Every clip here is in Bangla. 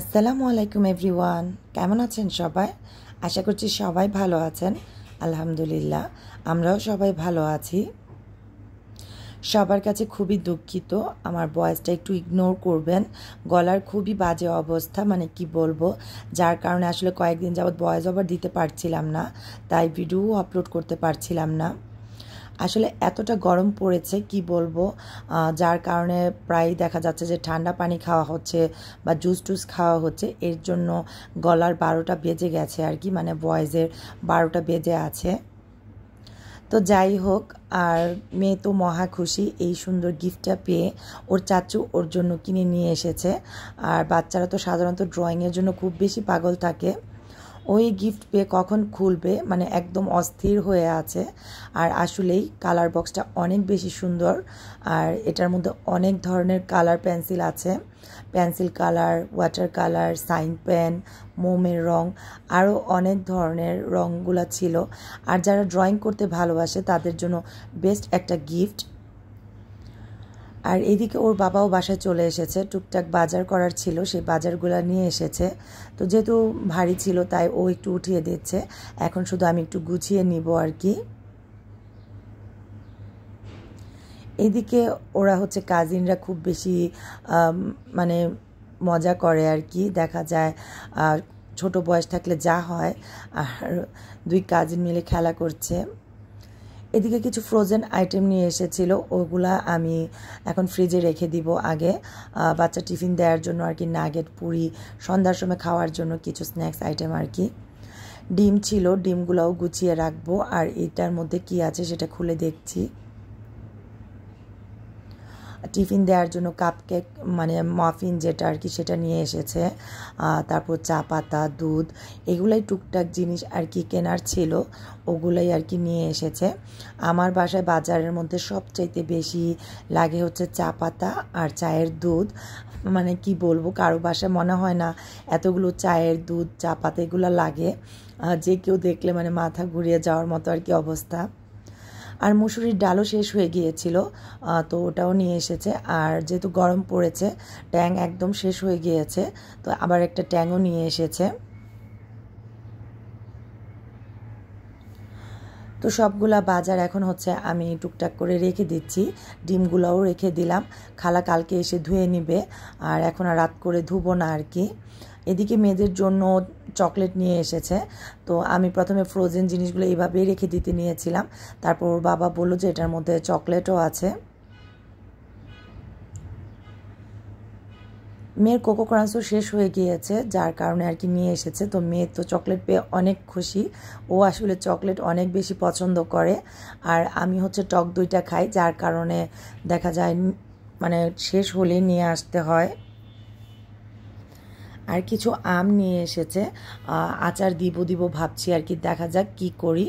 আসসালামু আলাইকুম এভরিওয়ান, কেমন আছেন সবাই? আশা করছি সবাই ভালো আছেন। আলহামদুলিল্লাহ, আমরাও সবাই ভালো আছি। সবার কাছে খুবই দুঃখিত, আমার ভয়েসটা একটু ইগনোর করবেন। গলার খুবই বাজে অবস্থা, মানে কি বলবো, যার কারণে আসলে কয়েকদিন যাবৎ ভয়েস ওভার দিতে পারছিলাম না, তাই ভিডিও আপলোড করতে পারছিলাম না। আসলে এতটা গরম পড়েছে কি বলবো, যার কারণে প্রায় দেখা যাচ্ছে যে ঠান্ডা পানি খাওয়া হচ্ছে বা জুস টুস খাওয়া হচ্ছে, এর জন্য গলার 12টা বেজে গেছে আর কি, মানে ভয়েসের 12টা বেজে আছে। তো যাই হোক, আর মেয়ে তো মহা খুশি এই সুন্দর গিফটটা পেয়ে। ওর চাচু ওর জন্য কিনে নিয়ে এসেছে। আর বাচ্চারা তো সাধারণত ড্রয়িংয়ের জন্য খুব বেশি পাগল থাকে। ওই গিফট পেয়ে কখন খুলবে মানে একদম অস্থির হয়ে আছে। আর আসলেই কালার বক্সটা অনেক বেশি সুন্দর। আর এটার মধ্যে অনেক ধরনের কালার পেন্সিল আছে, pencil colour, water colour, sign pen, মোমের রং, আরও অনেক ধরনের রঙগুলো ছিল। আর যারা ড্রয়িং করতে ভালোবাসে তাদের জন্য বেস্ট একটা গিফট। আর এদিকে ওর বাবাও বাসায় চলে এসেছে, টুকটাক বাজার করার ছিল, সেই বাজারগুলো নিয়ে এসেছে। তো যেহেতু ভারী ছিল তাই ও একটু উঠিয়ে দিচ্ছে, এখন শুধু আমি একটু গুছিয়ে নিব আর কি। এদিকে ওরা হচ্ছে কাজিনরা খুব বেশি মানে মজা করে আর কি, দেখা যায় ছোট বয়স থাকলে যা হয়, আর দুই কাজিন মিলে খেলা করছে। এদিকে কিছু ফ্রোজেন আইটেম নিয়ে এসেছিল, ওগুলা আমি এখন ফ্রিজে রেখে দিব আগে, বাচ্চা টিফিন দেওয়ার জন্য আর কি, নাগেট, পুরি, সন্ধ্যার সময় খাওয়ার জন্য কিছু স্ন্যাক্স আইটেম আর কি। ডিম ছিল, ডিমগুলোও গুছিয়ে রাখবো। আর এটার মধ্যে কি আছে সেটা খুলে দেখছি। টিফিন দেওয়ার জন্য কাপকেক মানে মাফিন যেটা আর কি, সেটা নিয়ে এসেছে। তারপর চা পাতা, দুধ, এগুলাই টুকটাক জিনিস আর কি কেনার ছিল, ওগুলাই আর কি নিয়ে এসেছে। আমার বাসায় বাজারের মধ্যে সবচাইতে বেশি লাগে হচ্ছে চা পাতা আর চায়ের দুধ। মানে কি বলবো, কারো বাসায় মনে হয় না এতগুলো চায়ের দুধ, চা পাতা এগুলো লাগে। যে কেউ দেখলে মানে মাথা ঘুরিয়ে যাওয়ার মতো আর কি অবস্থা। আর মুসুরির ডালও শেষ হয়ে গিয়েছিল, তো ওটাও নিয়ে এসেছে। আর যেহেতু গরম পড়েছে, ট্যাং একদম শেষ হয়ে গিয়েছে, তো আবার একটা ট্যাংও নিয়ে এসেছে। তো সবগুলা বাজার এখন হচ্ছে আমি টুকটাক করে রেখে দিচ্ছি। ডিমগুলোও রেখে দিলাম, খালা কালকে এসে ধুয়ে নিবে, আর এখন আর রাত করে ধুবো না আর কি। এদিকে মেয়েদের জন্য চকলেট নিয়ে এসেছে, তো আমি প্রথমে ফ্রোজেন জিনিসগুলো এইভাবেই রেখে দিতে নিয়েছিলাম। তারপর ওর বাবা বললো যে এটার মধ্যে চকলেটও আছে। মেয়ের কোকো ক্রাঞ্চও শেষ হয়ে গিয়েছে, যার কারণে আর কি নিয়ে এসেছে। তো মেয়ে তো চকলেট পেয়ে অনেক খুশি, ও আসলে চকলেট অনেক বেশি পছন্দ করে। আর আমি হচ্ছে টক দইটা খাই, যার কারণে দেখা যায় মানে শেষ হলেই নিয়ে আসতে হয়। আর কিছু আম নিয়ে এসেছে, আচার দিব দিব ভাবছি আর কি, দেখা যাক কি করি।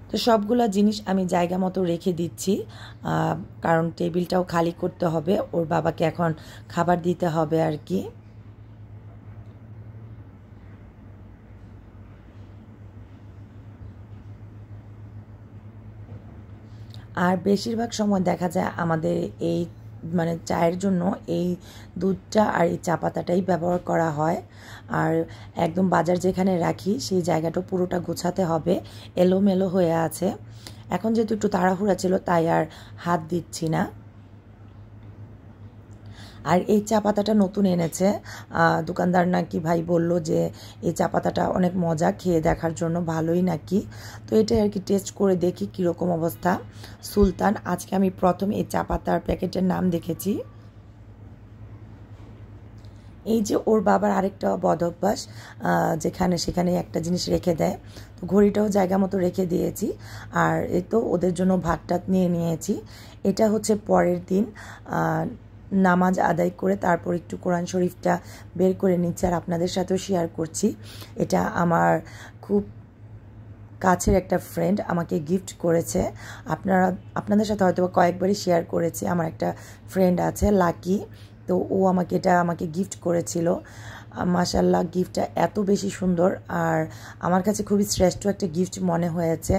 তো সবগুলা জিনিস আমি জায়গা মতো রেখে দিচ্ছি, কারণ টেবিলটাও খালি করতে হবে, ওর বাবাকে এখন খাবার দিতে হবে আর কি। আর বেশিরভাগ সময় দেখা যায় আমাদের এই মানে চায়ের জন্য এই দুধটা আর এই চা পাতাটাই ব্যবহার করা হয়। আর একদম বাজার যেখানে রাখি সেই জায়গাটা পুরোটা গোছাতে হবে, এলোমেলো হয়ে আছে। এখন যেহেতু একটু তাড়াহুড়া ছিল তাই আর হাত দিচ্ছি না। আর এই চা পাতাটা নতুন এনেছে, দোকানদার নাকি ভাই বলল যে এই চা পাতাটা অনেক মজা, খেয়ে দেখার জন্য ভালোই নাকি। তো এটাই আর কি টেস্ট করে দেখি কীরকম অবস্থা। সুলতান, আজকে আমি প্রথম এই চা পাতার প্যাকেটের নাম দেখেছি। এই যে ওর বাবার আরেকটা বদ অভ্যাস, যেখানে সেখানে একটা জিনিস রেখে দেয়, তো ঘড়িটাও জায়গা মতো রেখে দিয়েছি। আর এই তো ওদের জন্য ভাত টাত নিয়ে নিয়েছি। এটা হচ্ছে পরের দিন নামাজ আদায় করে তারপর একটু কোরআন শরীফটা বের করে নিচ্ছি আর আপনাদের সাথেও শেয়ার করছি। এটা আমার খুব কাছের একটা ফ্রেন্ড আমাকে গিফট করেছে। আপনাদের সাথে হয়তো কয়েকবারই শেয়ার করেছি, আমার একটা ফ্রেন্ড আছে লাকি, তো ও আমাকে গিফট করেছিল। মাশাআল্লাহ, গিফটটা এত বেশি সুন্দর আর আমার কাছে খুবই শ্রেষ্ঠ একটা গিফট মনে হয়েছে।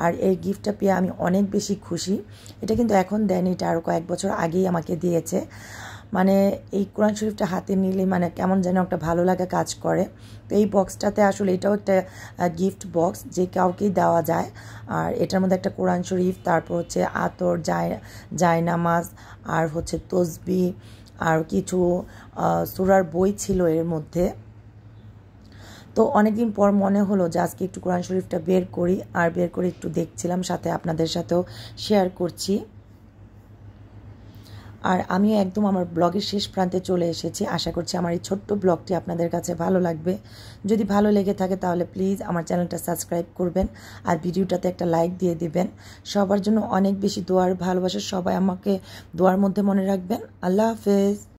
আর এই গিফটটা পেয়ে আমি অনেক বেশি খুশি। এটা কিন্তু এখন দেয়নি, এটা আরও কয়েক বছর আগেই আমাকে দিয়েছে। মানে এই কোরআন শরীফটা হাতে নিলে মানে কেমন যেন একটা ভালো লাগা কাজ করে। তো এই বক্সটাতে আসলে এটাও একটা গিফট বক্স, যে কাউকেই দেওয়া যায়। আর এটার মধ্যে একটা কোরআন শরীফ, তারপর হচ্ছে আতর, জায়নামাজ, আর হচ্ছে তসবি, আর কিছু সূরার বই ছিল এর মধ্যে। তো অনেকদিন পর মনে হলো যে আজকে একটু কোরআন শরীফটা বের করি, আর বের করে একটু দেখছিলাম, সাথে আপনাদের সাথেও শেয়ার করছি। আর আমিও একদম আমার ব্লগের শেষ প্রান্তে চলে এসেছি। আশা করছি আমার এই ছোট্ট ব্লগটি আপনাদের কাছে ভালো লাগবে। যদি ভালো লেগে থাকে তাহলে প্লিজ আমার চ্যানেলটা সাবস্ক্রাইব করবেন, আর ভিডিওটাতে একটা লাইক দিয়ে দিবেন। সবার জন্য অনেক বেশি দোয়ার ভালোবাসা, সবাই আমাকে দোয়ার মধ্যে মনে রাখবেন। আল্লাহ হাফেজ।